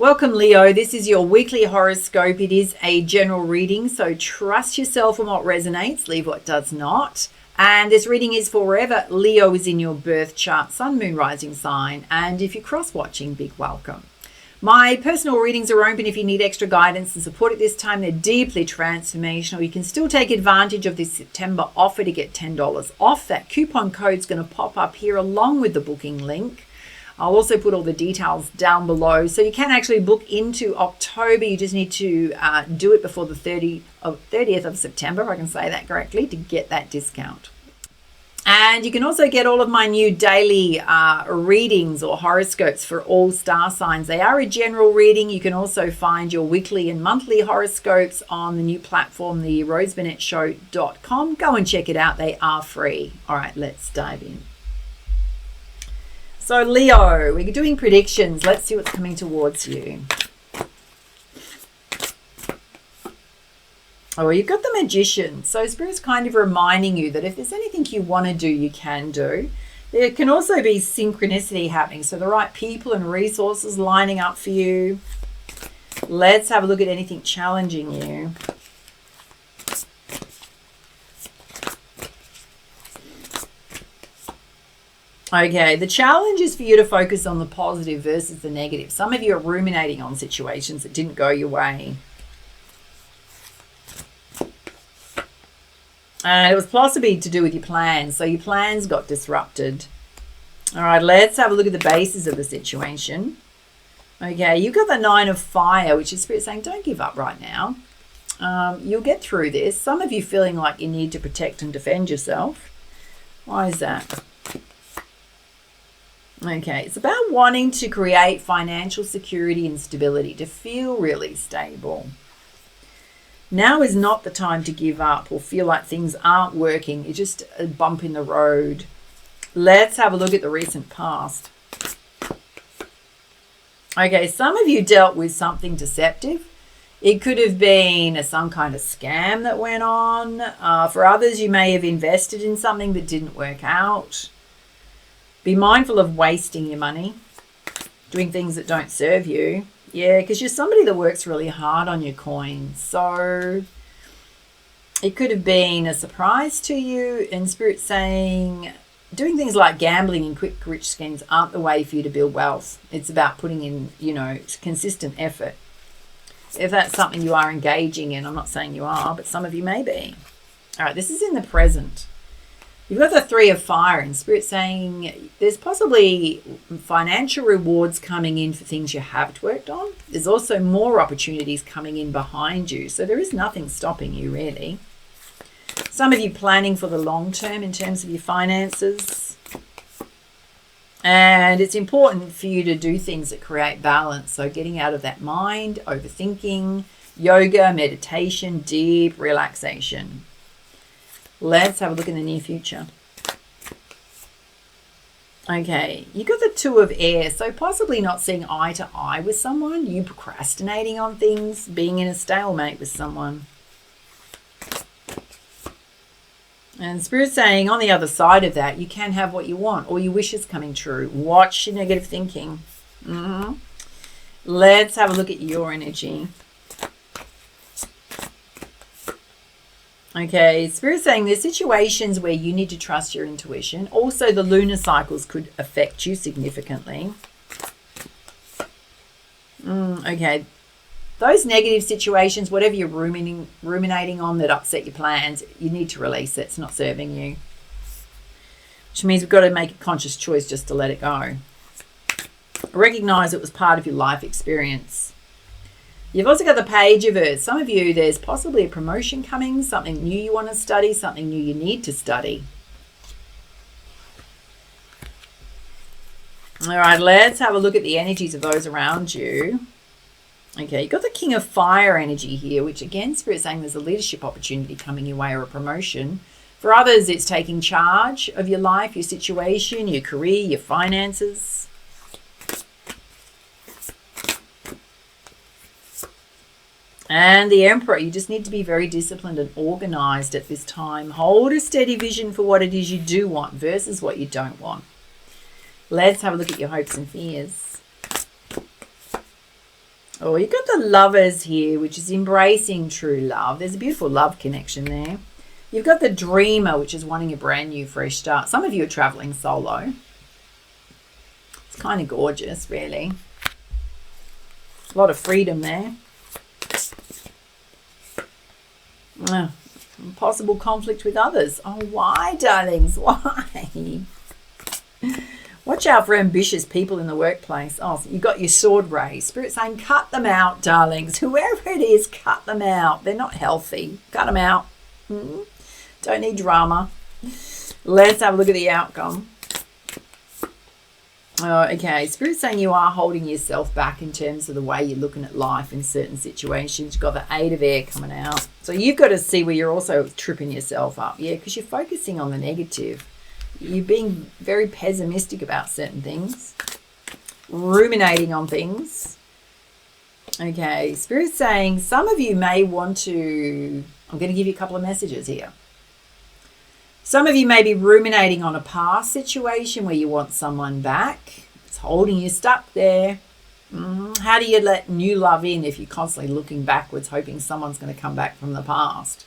Welcome, Leo. This is your weekly horoscope. It is a general reading, so trust yourself on what resonates, leave what does not. And this reading is for wherever Leo is in your birth chart, sun, moon, rising sign. And if you're cross-watching, big welcome. My personal readings are open if you need extra guidance and support at this time. They're deeply transformational. You can still take advantage of this September offer to get $10 off. That coupon code's going to pop up here along with the booking link. I'll also put all the details down below. So you can actually book into October. You just need to do it before the 30th of September, if I can say that correctly, to get that discount. And you can also get all of my new daily readings or horoscopes for all star signs. They are a general reading. You can also find your weekly and monthly horoscopes on the new platform, the roseburnettshow.com. Go and check it out. They are free. All right, let's dive in. So Leo, we're doing predictions. Let's see what's coming towards you. Oh, you've got the Magician. So Spirit's kind of reminding you that if there's anything you want to do, you can do. There can also be synchronicity happening. So the right people and resources lining up for you. Let's have a look at anything challenging you. Okay, the challenge is for you to focus on the positive versus the negative. Some of you are ruminating on situations that didn't go your way. And it was possibly to do with your plans. So your plans got disrupted. All right, let's have a look at the basis of the situation. Okay, you've got the Nine of Fire, which is Spirit saying, don't give up right now. You'll get through this. Some of you feeling like you need to protect and defend yourself. Why is that? Okay, it's about wanting to create financial security and stability, to feel really stable. Now is not the time to give up or feel like things aren't working. It's just a bump in the road. Let's have a look at the recent past. Okay, some of you dealt with something deceptive. It could have been some kind of scam that went on. For others, you may have invested in something that didn't work out. Be mindful of wasting your money, doing things that don't serve you. Yeah, because you're somebody that works really hard on your coins. So it could have been a surprise to you, and Spirit saying doing things like gambling and quick rich schemes aren't the way for you to build wealth. It's about putting in, consistent effort. If that's something you are engaging in, I'm not saying you are, but some of you may be. All right, this is in the present. You've got the Three of Fire, and Spirit saying there's possibly financial rewards coming in for things you have worked on. There's also more opportunities coming in behind you. So there is nothing stopping you, really. Some of you planning for the long term in terms of your finances. And it's important for you to do things that create balance. So getting out of that mind, overthinking, yoga, meditation, deep relaxation. Let's have a look in the near future. Okay, you got the Two of Air, so possibly not seeing eye to eye with someone, you procrastinating on things, being in a stalemate with someone. And Spirit saying on the other side of that, you can have what you want, all your wishes coming true. Watch your negative thinking. Let's have a look at your energy. Okay, Spirit saying there's situations where you need to trust your intuition. Also, the lunar cycles could affect you significantly. Okay, those negative situations, whatever you're ruminating on that upset your plans, you need to release it. It's not serving you. Which means we've got to make a conscious choice just to let it go. Recognize it was part of your life experience. You've also got the Page of Earth. Some of you, there's possibly a promotion coming, something new you want to study, something new you need to study. All right, let's have a look at the energies of those around you. Okay, you've got the King of Fire energy here, which again, Spirit saying there's a leadership opportunity coming your way or a promotion. For others, it's taking charge of your life, your situation, your career, your finances. And the Emperor, you just need to be very disciplined and organized at this time. Hold a steady vision for what it is you do want versus what you don't want. Let's have a look at your hopes and fears. Oh, you've got the Lovers here, which is embracing true love. There's a beautiful love connection there. You've got the Dreamer, which is wanting a brand new fresh start. Some of you are traveling solo. It's kind of gorgeous, really. A lot of freedom there. Possible conflict with others. Oh, why, darlings? Why? Watch out for ambitious people in the workplace. Oh, so you got your sword raised. Spirit saying, cut them out, darlings. Whoever it is, cut them out. They're not healthy. Cut them out. Don't need drama. Let's have a look at the outcome. Oh, okay. Spirit's saying you are holding yourself back in terms of the way you're looking at life in certain situations. You've got the 8 of Air coming out. So you've got to see where you're also tripping yourself up. Yeah, because you're focusing on the negative. You're being very pessimistic about certain things. Ruminating on things. Okay. Spirit's saying some of you may want to... I'm going to give you a couple of messages here. Some of you may be ruminating on a past situation where you want someone back. It's holding you stuck there. How do you let new love in if you're constantly looking backwards, hoping someone's going to come back from the past?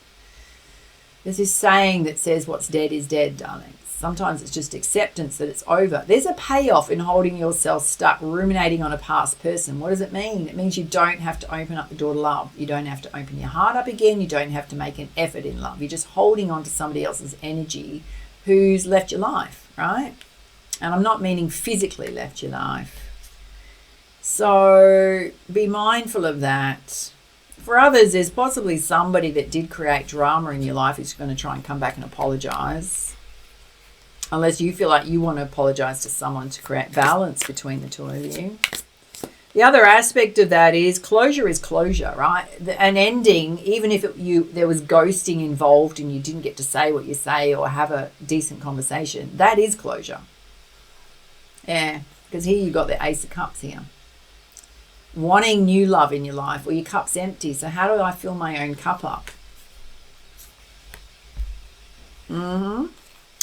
There's this saying that says what's dead is dead, darlings. Sometimes it's just acceptance that it's over. There's a payoff in holding yourself stuck, ruminating on a past person. What does it mean? It means you don't have to open up the door to love. You don't have to open your heart up again. You don't have to make an effort in love. You're just holding on to somebody else's energy who's left your life, right? And I'm not meaning physically left your life. So be mindful of that. For others, there's possibly somebody that did create drama in your life who's going to try and come back and apologize. Unless you feel like you want to apologize to someone to create balance between the two of you. The other aspect of that is closure, right? An ending, even if there was ghosting involved and you didn't get to say what you say or have a decent conversation, that is closure. Yeah, because here you got the Ace of Cups here. Wanting new love in your life, or your cup's empty. So how do I fill my own cup up?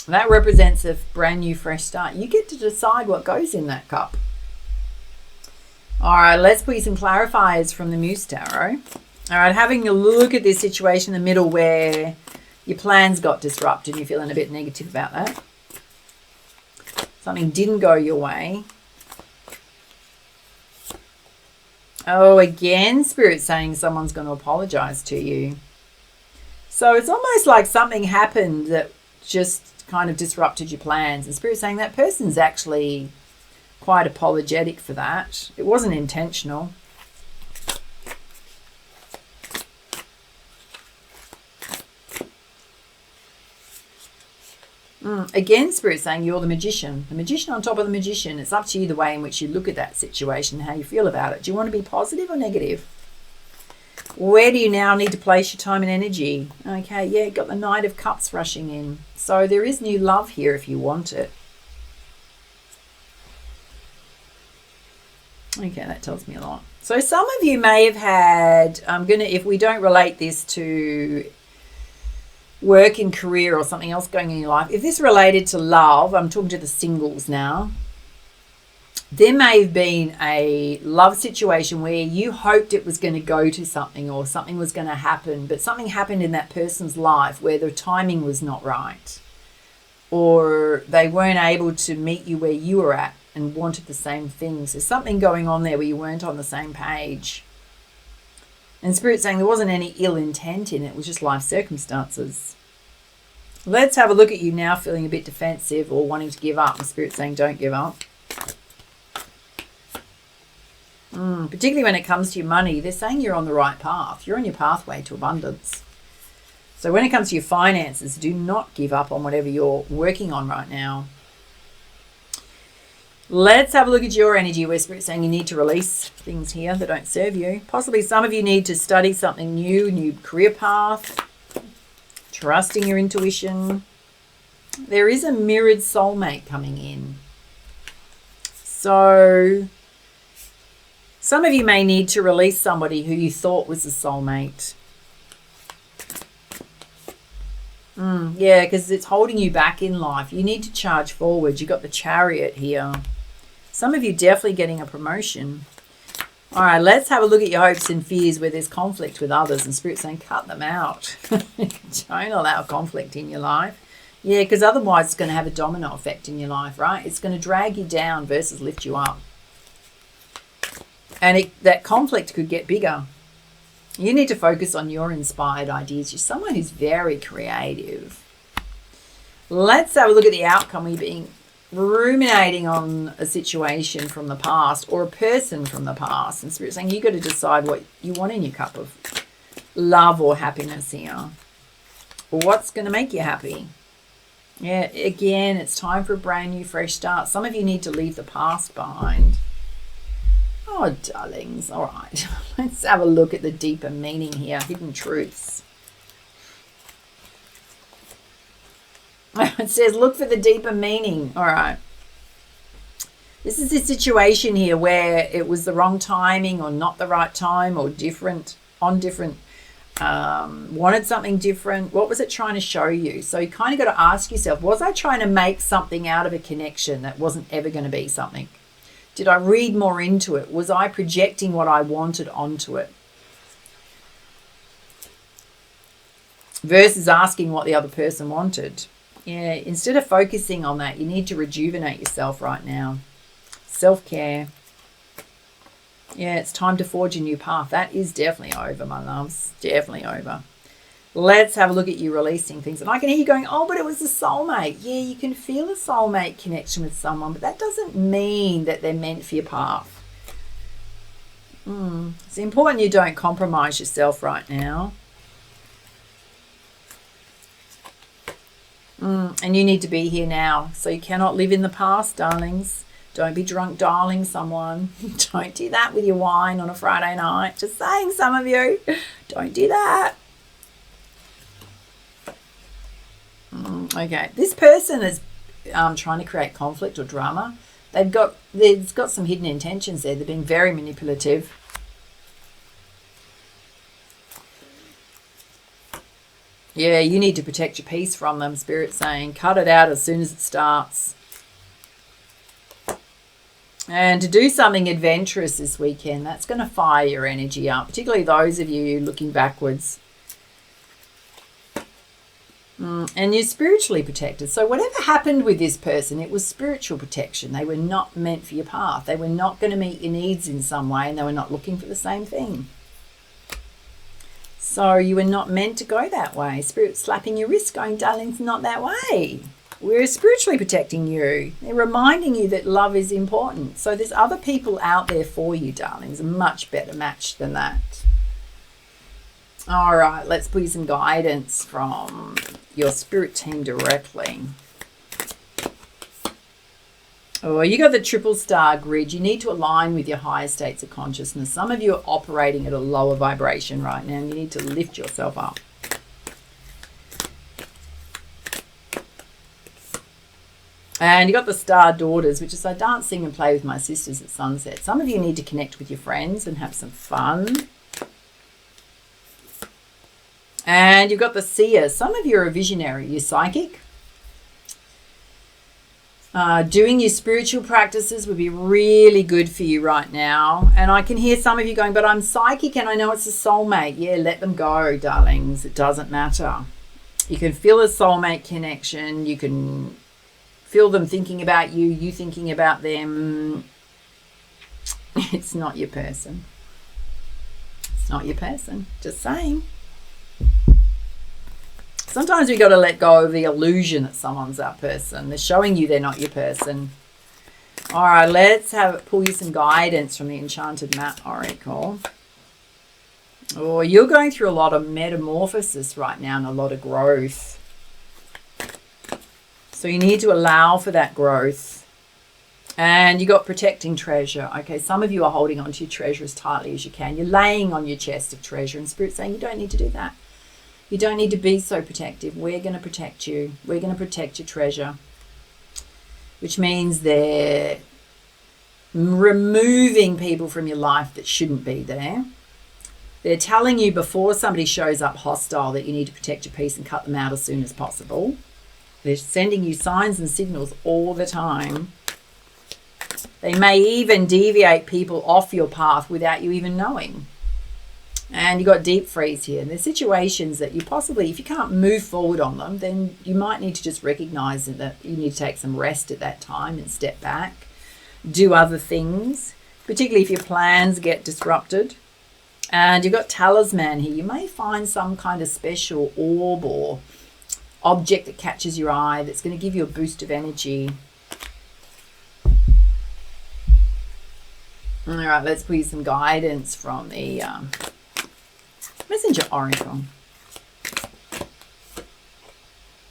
That represents a brand new fresh start. You get to decide what goes in that cup. All right, let's put some clarifiers from the Muse Tarot. All right, having a look at this situation in the middle where your plans got disrupted, you're feeling a bit negative about that. Something didn't go your way. Oh, again, Spirit's saying someone's going to apologize to you. So it's almost like something happened that just kind of disrupted your plans. And Spirit's saying that person's actually quite apologetic for that. It wasn't intentional. Again, Spirit's saying you're the magician. The magician on top of the magician. It's up to you the way in which you look at that situation, how you feel about it. Do you want to be positive or negative? Where do you now need to place your time and energy? Okay, yeah, got the Knight of Cups rushing in. So there is new love here if you want it. Okay, that tells me a lot. So some of you may have had, if we don't relate this to work and career or something else going on in your life, if this related to love, I'm talking to the singles now, there may have been a love situation where you hoped it was going to go to something or something was going to happen, but something happened in that person's life where the timing was not right, or they weren't able to meet you where you were at and wanted the same things. There's something going on there where you weren't on the same page. And Spirit's saying there wasn't any ill intent in it. It was just life circumstances. Let's have a look at you now feeling a bit defensive or wanting to give up. And Spirit's saying don't give up. Particularly when it comes to your money, they're saying you're on the right path. You're on your pathway to abundance. So when it comes to your finances, do not give up on whatever you're working on right now. Let's have a look at your energy where Spirit's saying you need to release things here that don't serve you. Possibly some of you need to study something new career path, trusting your intuition. There is a mirrored soulmate coming in. So some of you may need to release somebody who you thought was a soulmate. Yeah, because it's holding you back in life. You need to charge forward. You've got the Chariot here. Some of you definitely getting a promotion. All right, let's have a look at your hopes and fears where there's conflict with others, and Spirit's saying cut them out. Don't allow conflict in your life. Yeah, because otherwise it's going to have a domino effect in your life, right? It's going to drag you down versus lift you up. And that conflict could get bigger. You need to focus on your inspired ideas. You're someone who's very creative. Let's have a look at the outcome. We've been ruminating on a situation from the past or a person from the past. And Spirit's saying you've got to decide what you want in your cup of love or happiness here. What's going to make you happy? Yeah, again, it's time for a brand new, fresh start. Some of you need to leave the past behind. Oh, darlings. All right. Let's have a look at the deeper meaning here. Hidden truths. It says, look for the deeper meaning. All right. This is a situation here where it was the wrong timing or not the right time or different, wanted something different. What was it trying to show you? So you kind of got to ask yourself, was I trying to make something out of a connection that wasn't ever going to be something? Did I read more into it? Was I projecting what I wanted onto it? Versus asking what the other person wanted. Yeah, instead of focusing on that, you need to rejuvenate yourself right now. Self-care. Yeah, it's time to forge a new path. That is definitely over, my loves. Definitely over. Let's have a look at you releasing things. And I can hear you going, oh, but it was a soulmate. Yeah, you can feel a soulmate connection with someone, but that doesn't mean that they're meant for your path. It's important you don't compromise yourself right now. And you need to be here now. So you cannot live in the past, darlings. Don't be drunk dialing someone. Don't do that with your wine on a Friday night. Just saying, some of you. Don't do that. Okay. This person is trying to create conflict or drama. They've got some hidden intentions there. They're being very manipulative. Yeah, you need to protect your peace from them, Spirit's saying. Cut it out as soon as it starts. And to do something adventurous this weekend, that's going to fire your energy up, particularly those of you looking backwards. And you're spiritually protected. So whatever happened with this person, it was spiritual protection. They were not meant for your path. They were not going to meet your needs in some way, and they were not looking for the same thing. So you were not meant to go that way. Spirit slapping your wrist going, darling, it's not that way. We're spiritually protecting you. They're reminding you that love is important. So there's other people out there for you, darlings. A much better match than that. All right, let's put you some guidance from your spirit team directly. Oh, you got the triple star grid. You need to align with your higher states of consciousness. Some of you are operating at a lower vibration right now, and you need to lift yourself up. And you got the star daughters, which is I dance, sing and play with my sisters at sunset. Some of you need to connect with your friends and have some fun. And you've got the seer. Some of you are a visionary. You're psychic. Doing your spiritual practices would be really good for you right now. And I can hear some of you going, but I'm psychic and I know it's a soulmate. Yeah, let them go, darlings. It doesn't matter. You can feel a soulmate connection. You can feel them thinking about you, you thinking about them. It's not your person. It's not your person. Just saying. Sometimes we got to let go of the illusion that someone's our person. They're showing you they're not your person. All right, let's pull you some guidance from the Enchanted Mat Oracle. Oh, you're going through a lot of metamorphosis right now and a lot of growth. So you need to allow for that growth. And you got protecting treasure. Okay, some of you are holding on to your treasure as tightly as you can. You're laying on your chest of treasure, and Spirit's saying you don't need to do that. You don't need to be so protective. We're going to protect you. We're going to protect your treasure. Which means they're removing people from your life that shouldn't be there. They're telling you before somebody shows up hostile that you need to protect your peace and cut them out as soon as possible. They're sending you signs and signals all the time They may even deviate people off your path without you even knowing. And you've got deep freeze here. There's situations that you possibly, if you can't move forward on them, then you might need to just recognize that you need to take some rest at that time and step back, do other things, particularly if your plans get disrupted. And you've got talisman here. You may find some kind of special orb or object that catches your eye that's going to give you a boost of energy. All right, let's put you some guidance from the Messenger Oracle.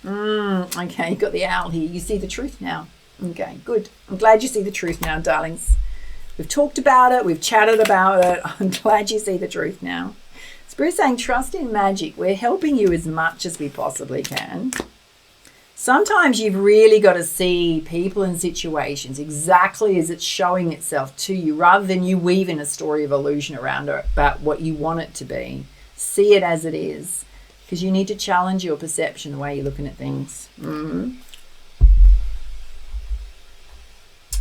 Okay, you've got the owl here. You see the truth now. Okay, good. I'm glad you see the truth now, darlings. We've talked about it. We've chatted about it. I'm glad you see the truth now. Spirit's saying, trust in magic. We're helping you as much as we possibly can. Sometimes you've really got to see people and situations exactly as it's showing itself to you, rather than you weaving a story of illusion around it about what you want it to be. See it as it is, because you need to challenge your perception, the way you're looking at things.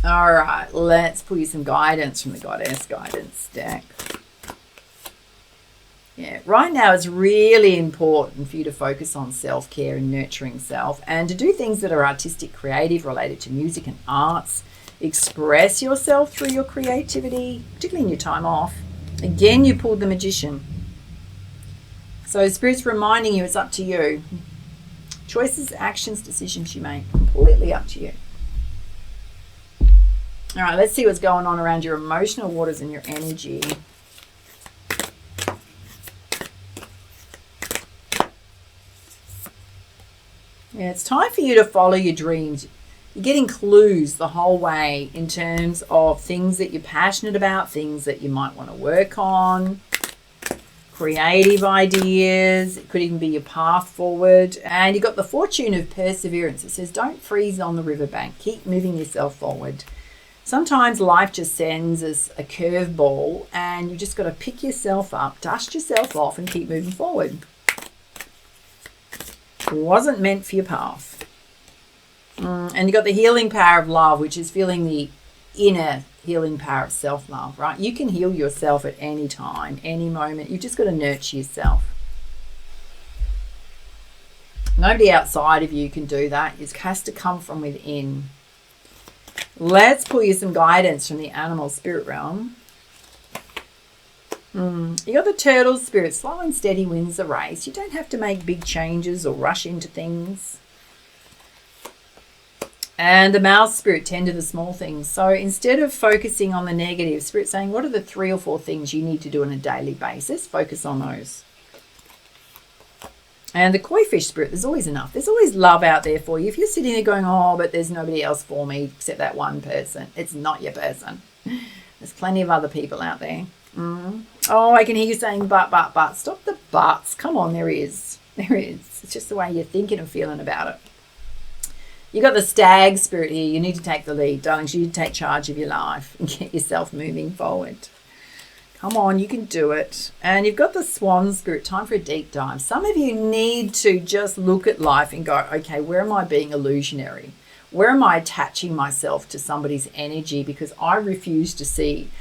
All right, let's pull you some guidance from the Goddess Guidance deck. Yeah, right now it's really important for you to focus on self-care and nurturing self, and to do things that are artistic, creative, related to music and arts. Express yourself through your creativity, particularly in your time off. Again, you pulled the Magician. So Spirit's reminding you it's up to you. Choices, actions, decisions you make, completely up to you. All right, let's see what's going on around your emotional waters and your energy. Yeah, it's time for you to follow your dreams. You're getting clues the whole way in terms of things that you're passionate about, things that you might want to work on, creative ideas. It could even be your path forward. And you've got the fortune of perseverance. It says, don't freeze on the riverbank. Keep moving yourself forward. Sometimes life just sends us a curveball, and you just got to pick yourself up, dust yourself off, and keep moving forward. Wasn't meant for your path. And you've got the healing power of love, which is feeling the inner healing power of self-love, right? You can heal yourself at any time, any moment. You've just got to nurture yourself. Nobody outside of you can do that. It has to come from within. Let's pull you some guidance from the animal spirit realm. You got the turtle spirit. Slow and steady wins the race. You don't have to make big changes or rush into things. And the mouse spirit, tend to the small things. So instead of focusing on the negative, Spirit saying, what are the 3 or 4 things you need to do on a daily basis? Focus on those. And the koi fish spirit, there's always enough. There's always love out there for you. If you're sitting there going, oh, but there's nobody else for me except that one person, it's not your person. There's plenty of other people out there. Oh, I can hear you saying, but. Stop the buts. Come on, there is. There is. It's just the way you're thinking and feeling about it. You got the stag spirit here. You need to take the lead, darlings. You need to take charge of your life and get yourself moving forward. Come on, you can do it. And you've got the swan spirit. Time for a deep dive. Some of you need to just look at life and go, okay, where am I being illusionary? Where am I attaching myself to somebody's energy because I refuse to see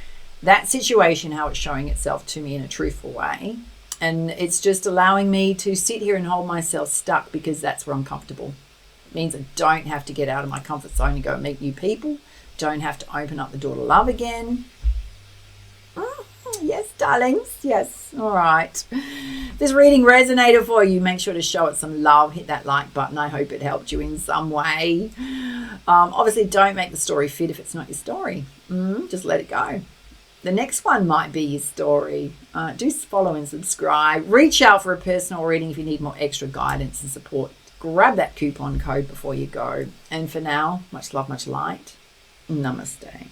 that situation, how it's showing itself to me in a truthful way. And it's just allowing me to sit here and hold myself stuck because that's where I'm comfortable. It means I don't have to get out of my comfort zone and go meet new people. Don't have to open up the door to love again. Yes, darlings. Yes. All right. If this reading resonated for you, make sure to show it some love. Hit that like button. I hope it helped you in some way. Obviously, don't make the story fit if it's not your story. Just let it go. The next one might be your story. Do follow and subscribe. Reach out for a personal reading if you need more extra guidance and support. Grab that coupon code before you go. And for now, much love, much light. Namaste.